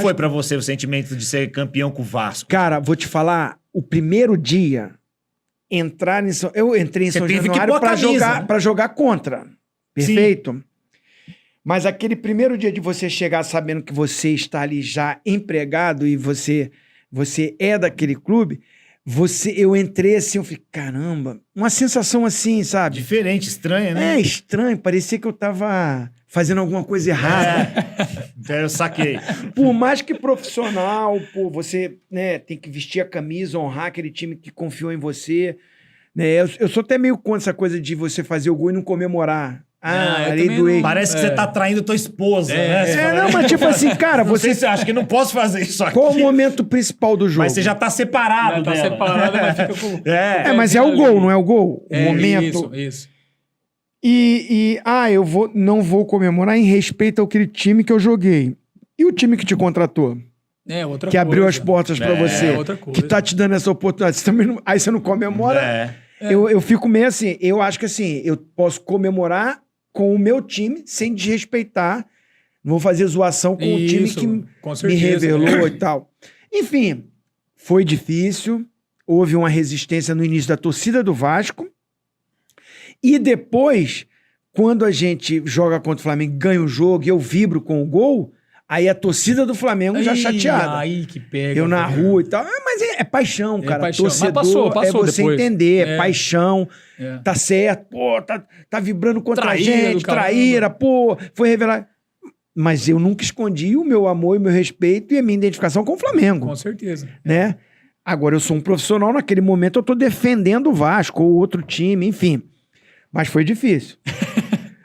Foi pra você o sentimento de ser campeão com o Vasco? Cara, vou te falar, o primeiro dia, eu entrei em Você São teve que Januário pôr a pra camisa, né? pra jogar contra. Perfeito? Mas aquele primeiro dia de você chegar sabendo que você está ali já empregado e você é daquele clube, eu entrei assim, eu falei, caramba, uma sensação assim, sabe? Diferente, estranha, né? É estranho, parecia que eu tava fazendo alguma coisa errada. Eu saquei. Por mais que profissional, pô, você, né, tem que vestir a camisa, honrar aquele time que confiou em você. Né? Eu sou até meio contra essa coisa de você fazer o gol e não comemorar. eu lei também do não. ex. Parece que você tá traindo tua esposa, né? Você fala, Não, mas tipo assim, cara, não sei você... se eu acho que não posso fazer isso aqui. Qual o momento principal do jogo? Mas você já tá separado Tá dela. separado, mas fica com... Mas é o gol, não é o gol? O momento. Isso. Eu não vou comemorar em respeito àquele time que eu joguei. E o time que te contratou? Outra Que coisa. abriu as portas pra você. outra coisa. Que tá te dando essa oportunidade. Você também não... Aí você não comemora. Eu fico meio assim, eu acho que assim, eu posso comemorar com o meu time sem desrespeitar. Não vou fazer zoação com o time que me revelou e tal. Enfim, foi difícil. Houve uma resistência no início da torcida do Vasco. E depois, quando a gente joga contra o Flamengo, ganha o jogo e eu vibro com o gol, aí a torcida do Flamengo já chateada. Aí que pega. Eu na rua e tal. Mas é paixão, cara. paixão. Torcedor Mas passou é você depois. entender, é paixão. É. Tá certo. Pô, tá vibrando contra Traíra a gente, do caramba. traíra, pô, foi revelar. Mas eu nunca escondi o meu amor e o meu respeito e a minha identificação com o Flamengo. Com certeza. Né? Agora, eu sou um profissional, naquele momento eu tô defendendo o Vasco ou outro time, enfim. Mas foi difícil.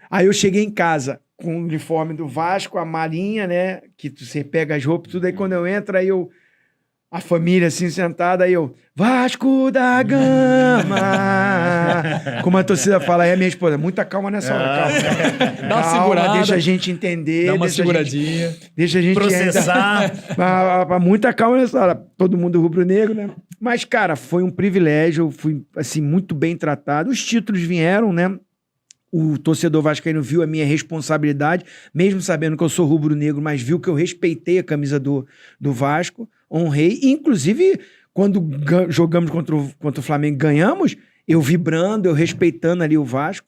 Aí eu cheguei em casa com o uniforme do Vasco, a malinha, né? Que você pega as roupas, tudo. Aí quando eu entro, aí a família assim sentada, aí eu... Vasco da Gama! Como a torcida fala, aí a minha esposa, muita calma nessa hora, calma. Dá uma segurada. Deixa a gente entender. Dá uma deixa seguradinha. Deixa a gente processar. Muita calma nessa hora. Todo mundo rubro-negro, né? Mas, cara, foi um privilégio. Eu fui, assim, muito bem tratado. Os títulos vieram, né? O torcedor vascaíno viu a minha responsabilidade, mesmo sabendo que eu sou rubro-negro, mas viu que eu respeitei a camisa do Vasco, honrei. Inclusive, quando jogamos contra o Flamengo, ganhamos, eu vibrando, eu respeitando ali o Vasco.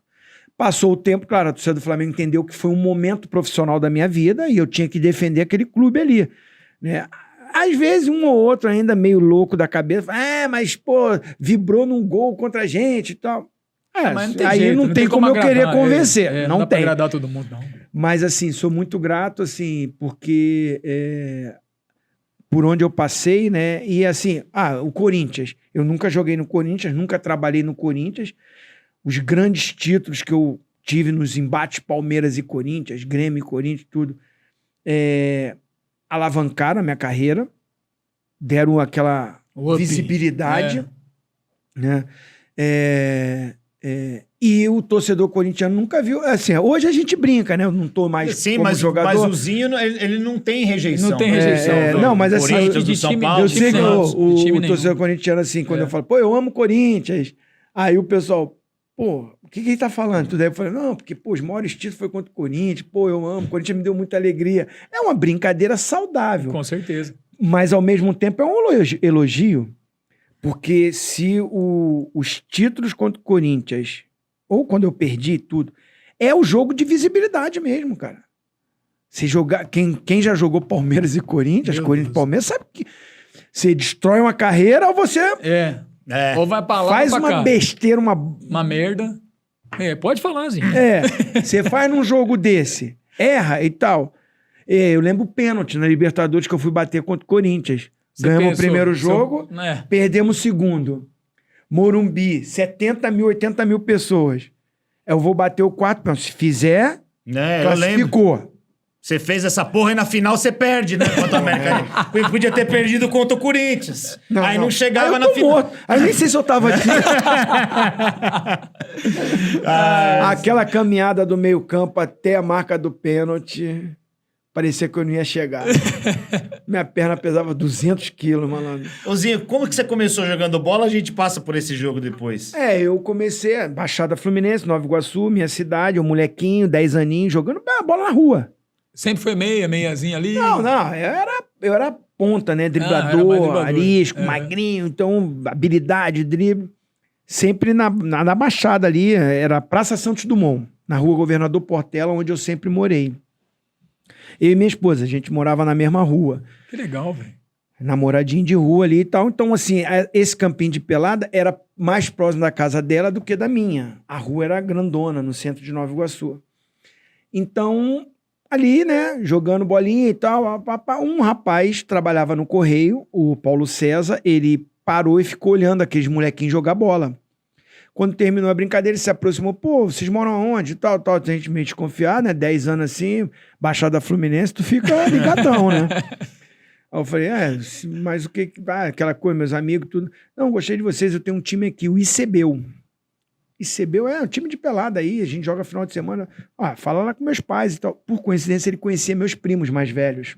Passou o tempo, claro, a torcida do Flamengo entendeu que foi um momento profissional da minha vida e eu tinha que defender aquele clube ali, né? Às vezes, um ou outro ainda meio louco da cabeça, mas, pô, vibrou num gol contra a gente e tal. Mas não tem aí jeito, não tem como eu agradar, querer convencer. Não não dá pra tem. agradar todo mundo, não. Mas, assim, sou muito grato, assim, porque por onde eu passei, né? E, assim, o Corinthians. Eu nunca joguei no Corinthians, nunca trabalhei no Corinthians. Os grandes títulos que eu tive nos embates Palmeiras e Corinthians, Grêmio e Corinthians, tudo, alavancaram a minha carreira, deram aquela visibilidade, né? E o torcedor corintiano nunca viu. Assim, hoje a gente brinca, né? Eu não tô mais como jogador. Mas o Zinho, ele não tem rejeição. Não tem rejeição. Não, mas assim, Corinthians, do São Paulo, eu sei que o nenhum. torcedor corintiano, assim, quando eu falo, pô, eu amo Corinthians. Aí o pessoal, pô, o que ele tá falando? Tudo aí eu falei, não, porque, pô, os maiores títulos foi contra o Corinthians, pô, eu amo, o Corinthians me deu muita alegria. É uma brincadeira saudável. Com certeza. Mas, ao mesmo tempo, é um elogio, porque se os títulos contra o Corinthians, ou quando eu perdi tudo, é o jogo de visibilidade mesmo, cara. Se jogar, quem já jogou Palmeiras e Corinthians, Corinthians e Palmeiras, sabe que você destrói uma carreira ou você Ou vai pra lá faz ou pra uma cá. besteira, Uma merda. Pode falar, Zinho. Você faz num jogo desse, erra e tal. Eu lembro o pênalti na Libertadores que eu fui bater contra o Corinthians. Ganhamos o primeiro jogo, perdemos o segundo. Morumbi, 70 mil, 80 mil pessoas. Eu vou bater o quarto, se fizer, classificou. Você fez essa porra e na final você perde, né? Contra o América. Podia ter perdido contra o Corinthians. Aí não chegava na final. Morto. Aí nem sei se eu tava aqui. Aquela caminhada do meio-campo até a marca do pênalti, parecia que eu não ia chegar. Minha perna pesava 200 quilos, malandro. Ô Zinho, como que você começou jogando bola? A gente passa por esse jogo depois. Eu comecei, Baixada Fluminense, Nova Iguaçu, minha cidade, um molequinho, 10 aninhos, jogando bola na rua. Sempre foi meiazinha ali? Não, eu era ponta, né? Driblador, era mais driblador. arisco, magrinho, então habilidade, drible. Sempre na Baixada ali, era Praça Santos Dumont, na rua Governador Portela, onde eu sempre morei. Eu e minha esposa, a gente morava na mesma rua. Que legal, velho. Namoradinho de rua ali e tal. Então, assim, esse campinho de pelada era mais próximo da casa dela do que da minha. A rua era grandona, no centro de Nova Iguaçu. Então, ali, né, jogando bolinha e tal, um rapaz trabalhava no Correio, o Paulo César, ele parou e ficou olhando aqueles molequinhos jogar bola. Quando terminou a brincadeira, ele se aproximou, pô, vocês moram aonde? Tal. A gente meio desconfiado, né, 10 anos assim, Baixada Fluminense, tu fica ligadão, né? Aí eu falei, mas o que... aquela coisa, meus amigos, tudo. Não, gostei de vocês, eu tenho um time aqui, o ICBU. ICBU é um time de pelada aí, a gente joga final de semana. Fala lá com meus pais e tal. Por coincidência, ele conhecia meus primos mais velhos.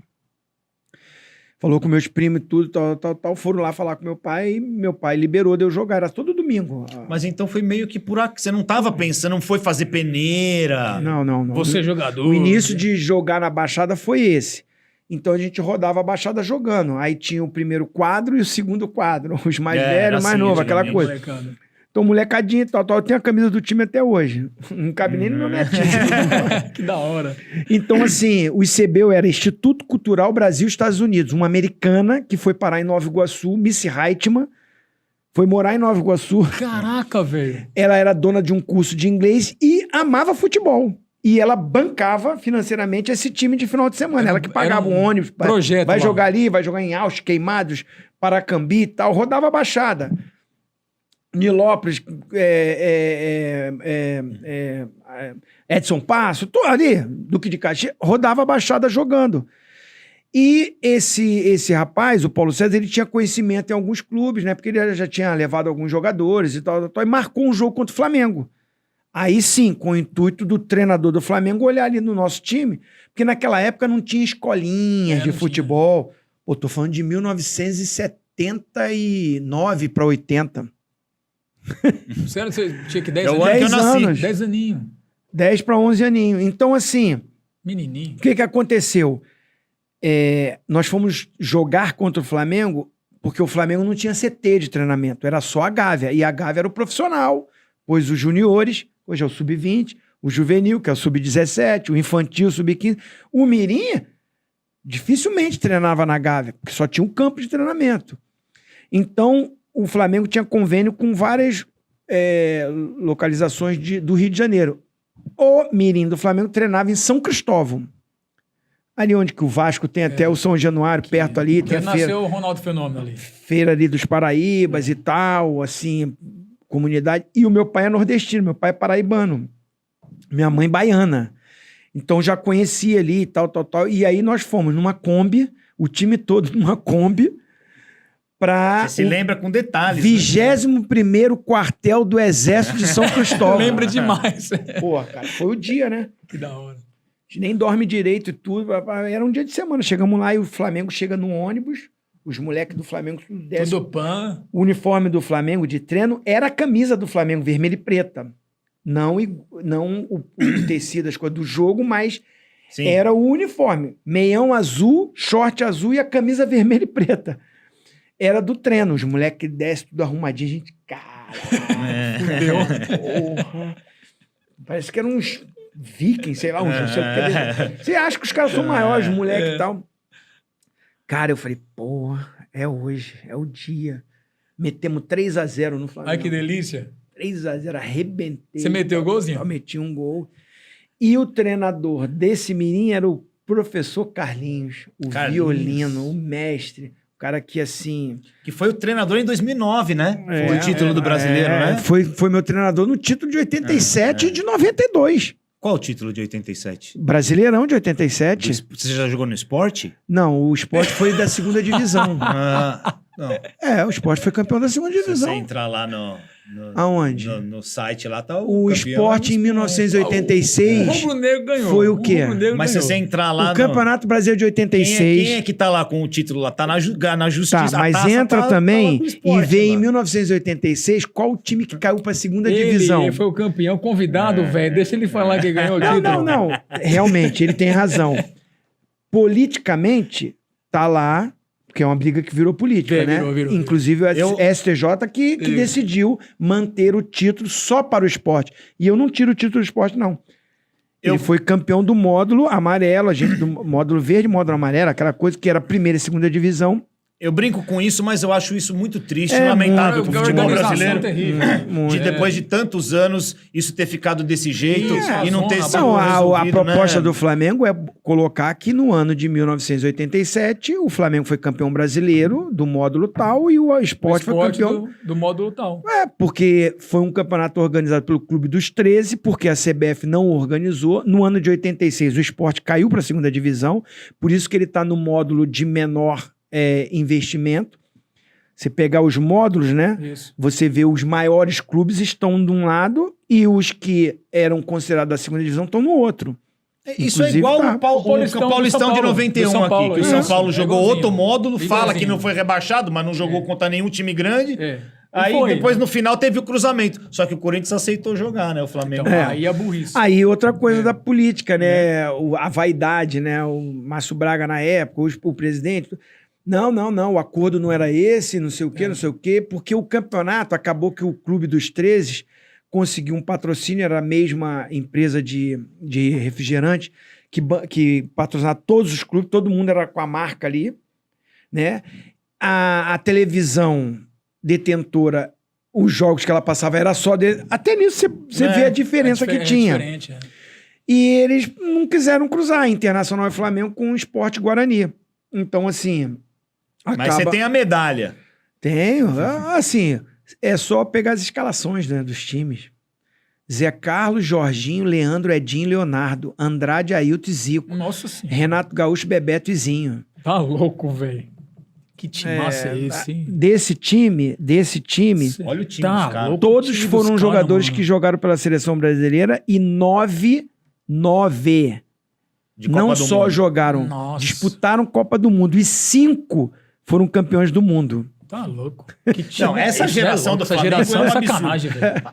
Falou com meus primos e tudo, tal. Foram lá falar com meu pai e meu pai liberou de eu jogar. Era todo domingo. Mas então foi meio que por aqui. Você não tava pensando, não foi fazer peneira. Não. Você é jogador. O início de jogar na Baixada foi esse. Então a gente rodava a Baixada jogando. Aí tinha o primeiro quadro e o segundo quadro. Os mais velhos, mais assim, novos, aquela coisa. Molecada. Então, molecadinha e tal. Eu tenho a camisa do time até hoje. Não cabe nem no meu netinho. Que da hora. Então, assim, o ICBU era Instituto Cultural Brasil-Estados Unidos. Uma americana que foi parar em Nova Iguaçu, Missy Heitman, foi morar em Nova Iguaçu. Caraca, velho. Ela era dona de um curso de inglês e amava futebol. E ela bancava financeiramente esse time de final de semana. Ela que pagava o ônibus. Projeto. Vai lá. jogar ali, vai jogar em Auschwitz, Queimados, Paracambi e tal. Rodava a Baixada. Nilópolis, Edson Passo, tô ali, Duque de Caxias, rodava a Baixada jogando. E esse rapaz, o Paulo César, ele tinha conhecimento em alguns clubes, né? Porque ele já tinha levado alguns jogadores e tal, e marcou um jogo contra o Flamengo. Aí sim, com o intuito do treinador do Flamengo olhar ali no nosso time, porque naquela época não tinha escolinhas de futebol. Pô, tô falando de 1979 para 80. Sério, você tinha que 10 É o ano que eu nasci. anos. 10 aninhos. 10 para 11 aninhos. Então, assim, Menininho. o que aconteceu? Nós fomos jogar contra o Flamengo porque o Flamengo não tinha CT de treinamento, era só a Gávea. E a Gávea era o profissional, pois os juniores, hoje é o sub-20, o juvenil, que é o sub-17, o infantil, o sub-15. O Mirim dificilmente treinava na Gávea, porque só tinha um campo de treinamento. Então, o Flamengo tinha convênio com várias localizações do Rio de Janeiro. O Mirim do Flamengo treinava em São Cristóvão. Ali onde que o Vasco tem até o São Januário, perto ali. Tem a nasceu feira, o Ronaldo Fenômeno ali. feira ali dos Paraíbas e tal, assim, comunidade. E o meu pai é nordestino, meu pai é paraibano. Minha mãe baiana. Então já conhecia ali e tal. E aí nós fomos numa Kombi, o time todo numa Kombi, para Você se lembra com detalhes. 21º quartel do Exército de São Cristóvão. Lembra demais. Porra, cara, foi o dia, né? Que da hora. A gente nem dorme direito e tudo. Era um dia de semana. Chegamos lá e o Flamengo chega no ônibus. Os moleques do Flamengo descem. Tudo pan. O uniforme do Flamengo de treino era a camisa do Flamengo, vermelha e preta. Não o tecido, as coisas do jogo, mas Sim. era o uniforme. Meião azul, short azul e a camisa vermelha e preta. Era do treino. Os moleques descem tudo arrumadinho. A gente, cara, fudeu. Porra. Parece que eram uns vikings, sei lá, uns não sei o que. Você acha que os caras são maiores, moleque e tal. Cara, eu falei, porra, é hoje, é o dia. Metemos 3-0 no Flamengo. Ai, que delícia. 3-0, arrebentei. Você meteu o golzinho? Eu meti um gol. E o treinador desse mirim era o professor Carlinhos, o violino, o mestre. O cara que, assim... Que foi o treinador em 2009, né? Foi o título do brasileiro, né? Foi meu treinador no título de 87 e de 92. Qual o título de 87? Brasileirão de 87. Você já jogou no esporte? Não, o Sport foi da segunda divisão. Não. O Sport foi campeão da segunda Se você divisão. entrar lá Aonde? no site lá, tá O campeão. Sport em 1986 O Rubro Negro ganhou. foi o quê? Rubro Negro Mas se ganhou. você entrar lá o Campeonato Brasileiro de 86. Quem é que tá lá com o título lá? Tá na justiça. Tá, A mas taça entra tá também lá no Sport, e vê em lá. 1986 qual o time que caiu pra segunda divisão. Ele foi o campeão convidado, velho. Deixa ele falar que ganhou o título. Não. Realmente, ele tem razão. politicamente, tá lá, porque é uma briga que virou política, né? Virou. Inclusive o STJ que decidiu manter o título só para o esporte. E eu não tiro o título do esporte, não. Ele foi campeão do módulo amarelo, a gente do módulo verde, módulo amarelo, aquela coisa que era primeira e segunda divisão. Eu brinco com isso, mas eu acho isso muito triste, lamentável pro futebol brasileiro. De depois de tantos anos, isso ter ficado desse jeito e não ter sido a resolvido, proposta né? do Flamengo é colocar que no ano de 1987 o Flamengo foi campeão brasileiro do módulo tal e o esporte foi campeão do módulo tal. porque foi um campeonato organizado pelo Clube dos 13, porque a CBF não organizou. No ano de 86 o esporte caiu para a segunda divisão, por isso que ele está no módulo de menor investimento. Você pegar os módulos, né? Isso. Você vê os maiores clubes estão de um lado e os que eram considerados da segunda divisão estão no outro. Isso Inclusive, é igual tá. o Paulistão de 91 São Paulo, aqui, que o isso. São Paulo É jogou igualzinho. outro módulo, fala Igualzinho. que não foi rebaixado, mas não jogou contra nenhum time grande. Aí foi, depois no final teve o cruzamento. Só que o Corinthians aceitou jogar, né? O Flamengo. Então, aí a burrice. Aí outra coisa da política, né? A vaidade, né? O Márcio Braga na época, o presidente... Não, o acordo não era esse, não sei o quê, porque o campeonato acabou que o Clube dos 13 conseguiu um patrocínio, era a mesma empresa de refrigerante que patrocinava todos os clubes, todo mundo era com a marca ali, né? A televisão detentora, os jogos que ela passava era só... Até nisso você vê a diferença que tinha. E eles não quiseram cruzar Internacional e Flamengo com o Sport Guarani. Então, assim... Mas você tem a medalha. Tenho. Assim, é só pegar as escalações, né, dos times. Zé Carlos, Jorginho, Leandro, Edinho, Leonardo, Andrade, Ailton e Zico. Nossa Senhora. Renato Gaúcho, Bebeto e Zinho. Tá louco, velho. Que time massa é esse, hein? Desse time, Olha o time Tá dos caras. louco. todos time foram dos jogadores caras, que mano. jogaram pela seleção brasileira e 9 De Copa não do só Mundo. jogaram, Nossa. disputaram Copa do Mundo e 5 foram campeões do mundo. Tá louco. Que time Não, essa é esse, geração é louco. do Essa Flamengo geração é um é sacanagem, velho.